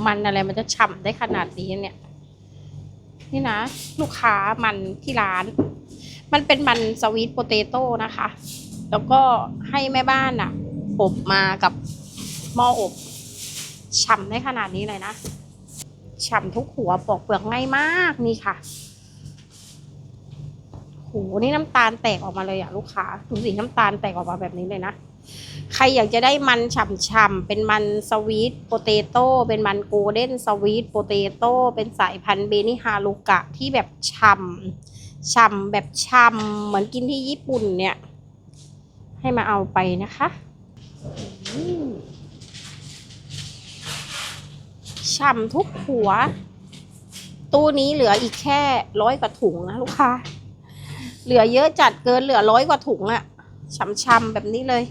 มันอะไรมันจะฉ่ำได้ขนาดนี้เนี่ยนี่นะลูกค้ามันที่ร้าน มันเป็นมันสวีทโปเตโต้นะคะ แล้วก็ให้แม่บ้านอ่ะอบมากับหม้ออบฉ่ำได้ขนาดนี้เลยนะฉ่ำทุกหัวปอกเปลือกง่ายมากนี่ค่ะโหนี่น้ำตาลแตกออกมาเลยอะลูกค้าดูสิน้ำตาลแตกออกมาแบบนี้เลยนะใครอยากจะได้มันฉ่ำๆเป็นมันสวีทโปเตโต้เป็นมันโกลเด้นสวีทโปเตโต้เป็นสายพันธุ์เบนิฮารุกะที่แบบฉ่ำแบบฉ่ำเหมือนกินที่ญี่ปุ่นเนี่ยให้มาเอาไปนะคะฉ่ำทุกหัวตู้นี้เหลืออีกแค่100 กว่าถุงนะลูกค้าเหลือเยอะจัดเกินเหลือ100 กว่าถุงอะฉ่ำๆแบบนี้เลย